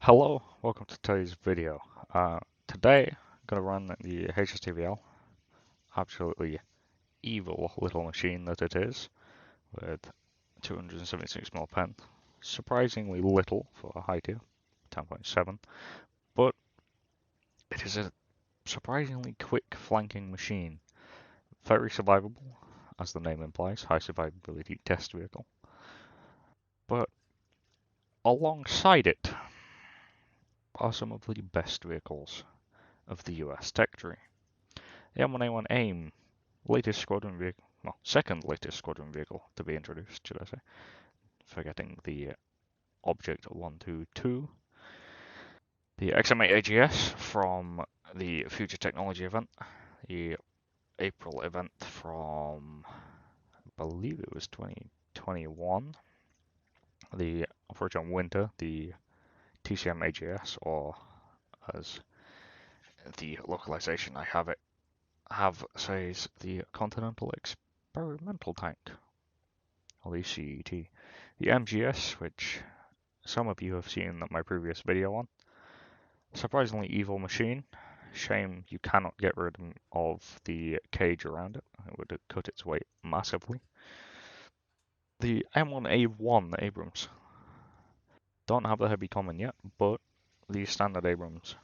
Hello, welcome to today's video. Today, I'm going to run the HSTV-L, absolutely evil little machine that it is, with 276mm pen. Surprisingly little for a high tier, 10.7, but it is a surprisingly quick flanking machine. Very survivable, as the name implies, high survivability test vehicle. But alongside it are some of the best vehicles of the US tech tree. The M1A1 AIM, latest squadron vehicle, well, second latest squadron vehicle to be introduced, should I say. Forgetting the Object 122. The XM8 AGS from the Future Technology event, the April event from, I believe it was 2021. The Operation Winter, the TCM AGS, or as the localization I have says, the Continental Experimental Tank, or the CET. The MGS, which some of you have seen my previous video on. Surprisingly evil machine. Shame you cannot get rid of the cage around it. It would cut its weight massively. The M1A1 Abrams. Don't have the heavy common yet, but the standard Abrams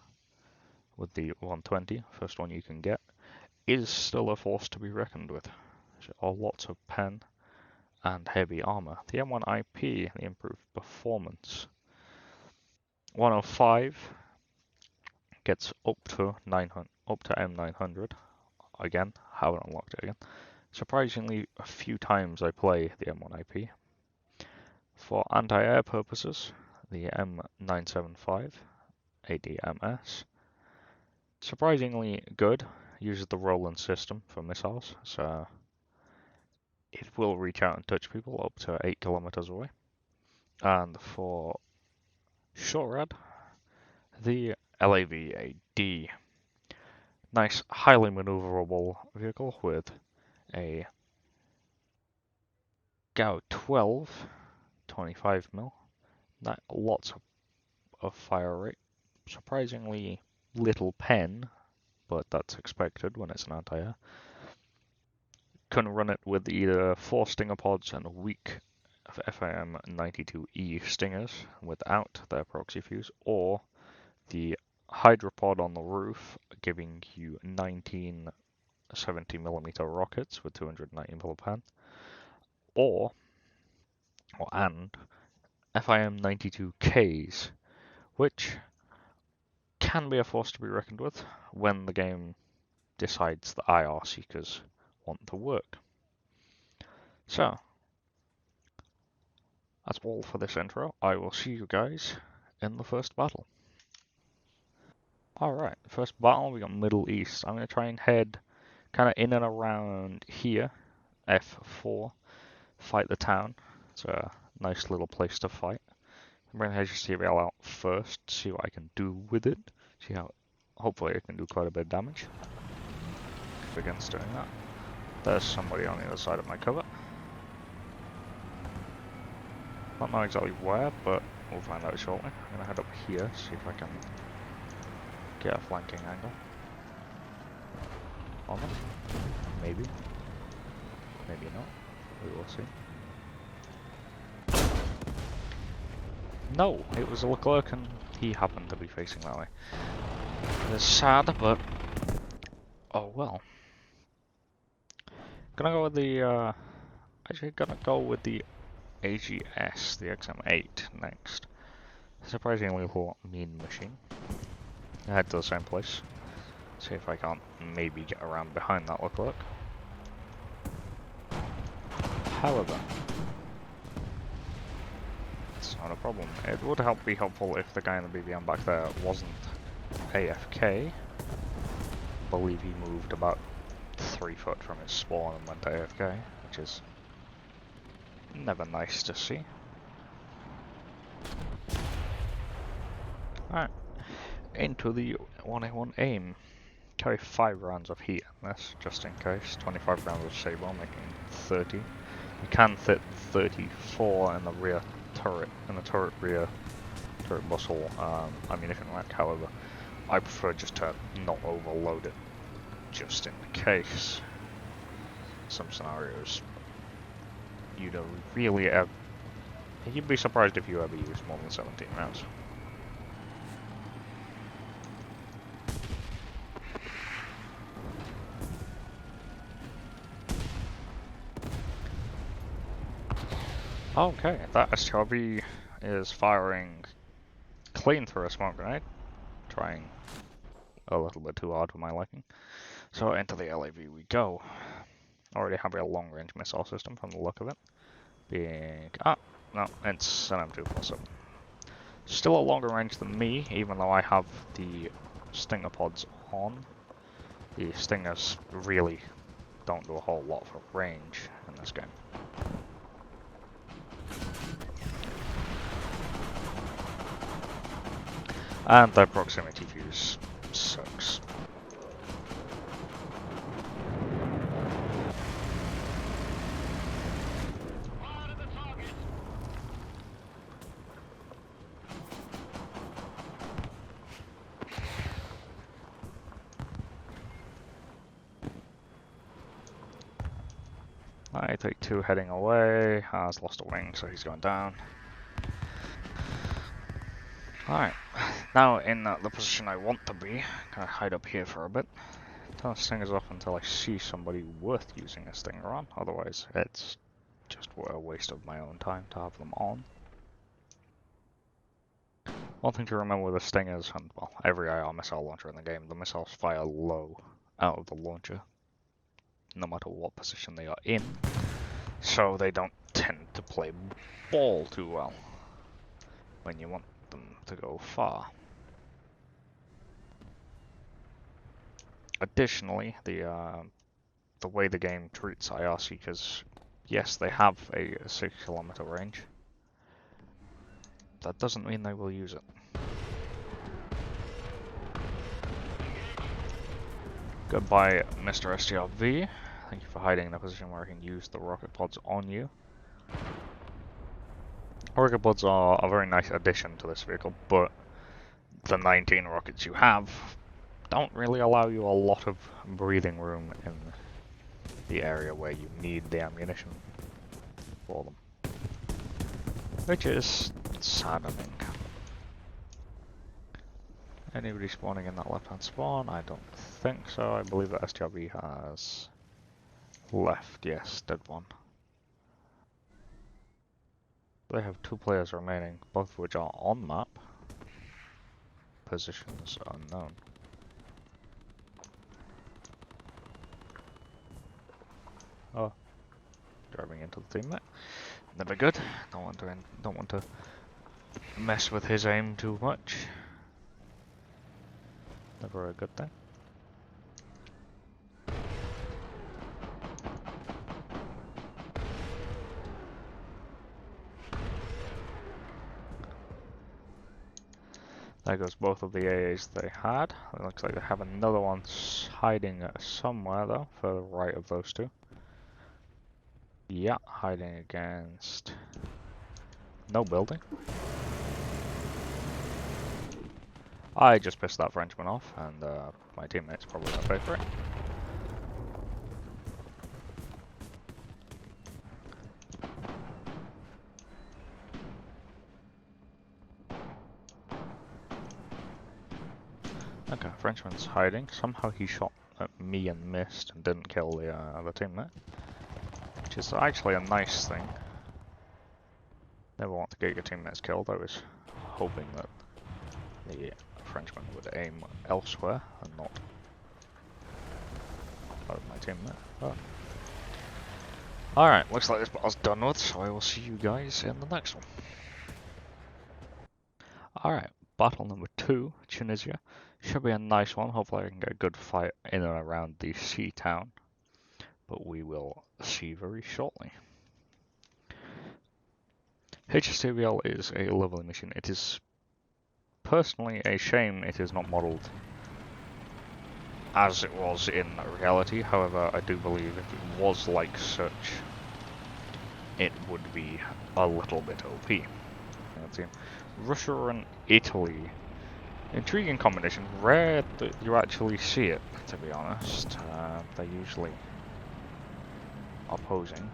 with the 120, first one you can get, is still a force to be reckoned with. There are lots of pen and heavy armor. The M1IP, the improved performance. 105 gets up to M900. Again, haven't unlocked it again. Surprisingly, a few times I play the M1IP. For anti-air purposes, the M975 ADMS. Surprisingly good. Uses the Roland system for missiles, so it will reach out and touch people up to 8 kilometers away. And for SHORAD, the LAV-AD. Nice, highly maneuverable vehicle with a Gauss 12, 25mm. Lots of fire rate. Surprisingly little pen, but that's expected when it's an anti-air. Can run it with either 4 Stinger pods and weak FAM-92E Stingers without their proxy fuse, or the Hydropod on the roof, giving you 19 70mm rockets with 290mm pen, and FIM-92Ks, which can be a force to be reckoned with when the game decides the IR seekers want to work. So, that's all for this intro. I will see you guys in the first battle. Alright, first battle, we got Middle East. I'm going to try and head kind of in and around here, F4, fight the town. It's a nice little place to fight. I'm bring the HSTV-L out first, see what I can do with it. See how, hopefully I can do quite a bit of damage. If it begins doing that. There's somebody on the other side of my cover. Don't know exactly where, but we'll find out shortly. I'm going to head up here, see if I can get a flanking angle on them. Maybe. Maybe not. We will see. No, it was a Leclerc and he happened to be facing that way. It's sad, but oh well. Gonna go with the actually gonna go with the AGS, the XM8 next. Surprisingly mean machine. I head to the same place. See if I can't maybe get around behind that Leclerc. However, it's not a problem. It would be helpful if the guy in the BBM back there wasn't AFK. I believe he moved about 3 foot from his spawn and went AFK, which is never nice to see. Alright, into the 1A1 AIM. Carry 5 rounds of heat in this, just in case. 25 rounds of Sabre, making 30. You can fit 34 in the rear turret, in the turret rear Spirit Bustle ammunition rack. However, I prefer just to not overload it, just in case some scenarios you don't really have. You'd be surprised if you ever use more than 17 rounds. Okay, that STRV is firing clean through a smoke grenade. Trying a little bit too hard for my liking. So into the LAV we go. Already have a long range missile system from the look of it. Being... ah, no, it's an M247. Still a longer range than me, even though I have the Stinger pods on. The Stingers really don't do a whole lot for range in this game. And their proximity fuse sucks. I take 2 heading away, has lost a wing, so he's going down. Alright, now in the position I want to be, gonna hide up here for a bit. Turn the stingers off until I see somebody worth using a stinger on, otherwise it's just a waste of my own time to have them on. One thing to remember with the stingers, and well, every IR missile launcher in the game, the missiles fire low out of the launcher, no matter what position they are in, so they don't tend to play ball too well when you want them to go far. Additionally, the way the game treats IR seekers, yes, they have a 6-kilometer range. That doesn't mean they will use it. Goodbye, Mr. STRV. Thank you for hiding in a position where I can use the rocket pods on you. Rocket pods are a very nice addition to this vehicle, but the 19 rockets you have don't really allow you a lot of breathing room in the area where you need the ammunition for them, which is saddening. Anybody spawning in that left-hand spawn? I don't think so. I believe that STRV has left. Yes, dead one. They have 2 players remaining, both of which are on map. Positions unknown. Oh, driving into the teammate. Never good. Don't want to mess with his aim too much. Never a good thing. There goes both of the AAs they had. It looks like they have another one hiding somewhere though, further right of those 2. Yeah, hiding against no building. I just pissed that Frenchman off, and my teammates probably gonna pay for it. Okay, Frenchman's hiding. Somehow he shot at me and missed and didn't kill the other teammate, which is actually a nice thing. Never want to get your teammates killed. I was hoping that the Frenchman would aim elsewhere and not at my teammate. But alright, looks like this battle's done with, so I will see you guys in the next one. Alright, battle number 2, Tunisia. Should be a nice one. Hopefully I can get a good fight in and around the sea town, but we will see very shortly. HSTV-L is a lovely mission. It is personally a shame it is not modelled as it was in reality. However, I do believe if it was like such, it would be a little bit OP. Russia and Italy. Intriguing combination. Rare that you actually see it, to be honest. They're usually opposing,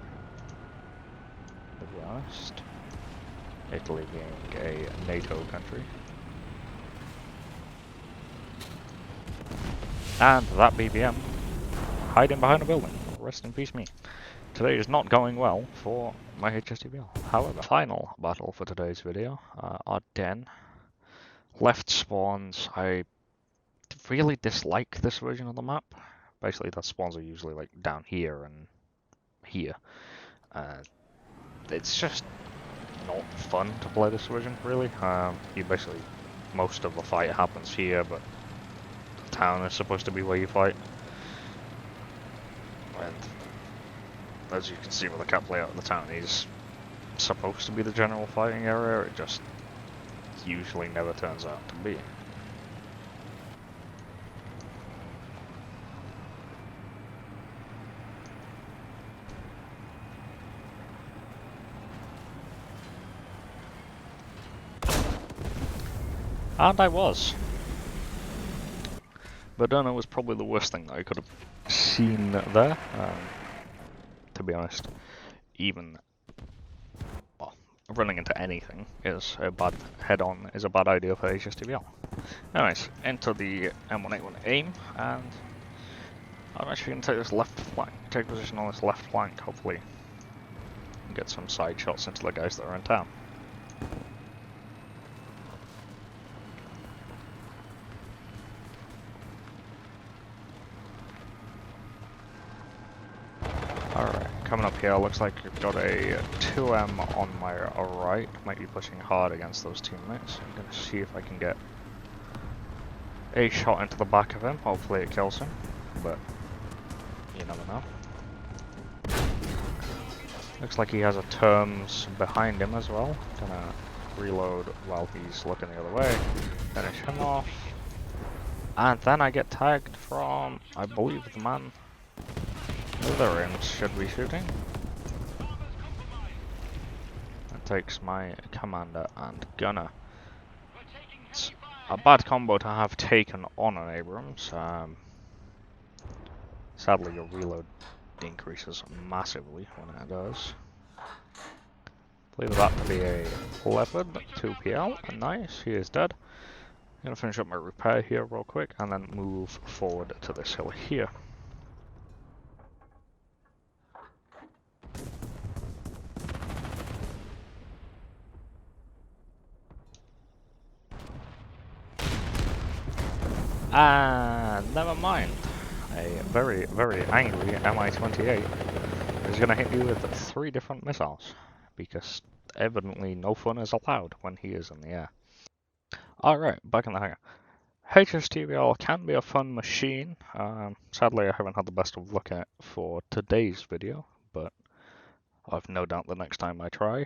to be honest. Italy being a NATO country. And that BBM hiding behind a building. Rest in peace me. Today is not going well for my HSTV-L. However, final battle for today's video, our den. Left spawns. I really dislike this version of the map. Basically, the spawns are usually like down here and here. It's just not fun to play this version, really. You basically, most of the fight happens here, but the town is supposed to be where you fight. And as you can see with the cap layout of the town, is supposed to be the general fighting area. It just usually never turns out to be. And I was. But Verduna was probably the worst thing that I could have seen there. To be honest, even well, running into anything is a bad head-on is a bad idea for HSTV-L. Anyways, enter the M181 aim, and I'm actually going to take this left flank, take position on this left flank, hopefully get some side shots into the guys that are in town. Alright, coming up here, looks like we've got a 2M on my right, might be pushing hard against those teammates. I'm going to see if I can get a shot into the back of him, hopefully it kills him, but you never know. Looks like he has a terms behind him as well. Gonna reload while he's looking the other way, finish him off, and then I get tagged from, I believe, the man other end should be shooting. That takes my commander and gunner. It's a bad combo to have taken on an Abrams. Sadly, your reload increases massively when it does. Believe that to be a Leopard 2PL. Nice, he is dead. I'm gonna finish up my repair here real quick and then move forward to this hill here. And never mind. A very, very angry Mi-28 is going to hit you with 3 different missiles, because evidently no fun is allowed when he is in the air. Alright, back in the hangar. HSTV-L can be a fun machine. Sadly, I haven't had the best of luck at it for today's video, but I've no doubt the next time I try,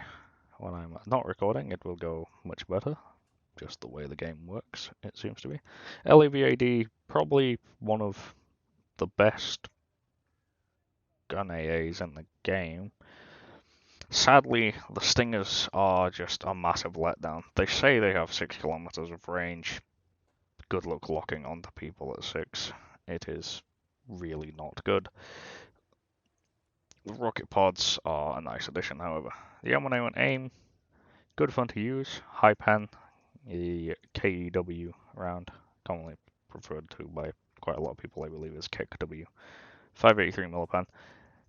when I'm not recording, it will go much better. Just the way the game works, it seems to be. LAVAD, probably one of the best gun AAs in the game. Sadly, the Stingers are just a massive letdown. They say they have 6 kilometers of range. Good luck locking onto people at 6. It is really not good. The rocket pods are a nice addition, however. The M1A1 AIM, good fun to use. High pen, the KEW round, commonly preferred to by quite a lot of people, I believe, is KEW. 583 millipen.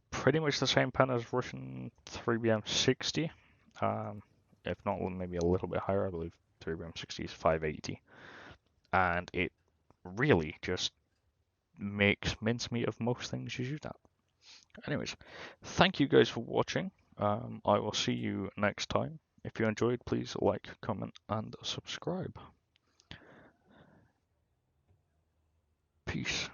Pretty much the same pen as Russian 3BM60. If not, maybe a little bit higher. I believe 3BM60 is 580. And it really just makes mincemeat of most things you shoot at. Anyways, thank you guys for watching. I will see you next time. If you enjoyed, please like, comment, and subscribe. Peace.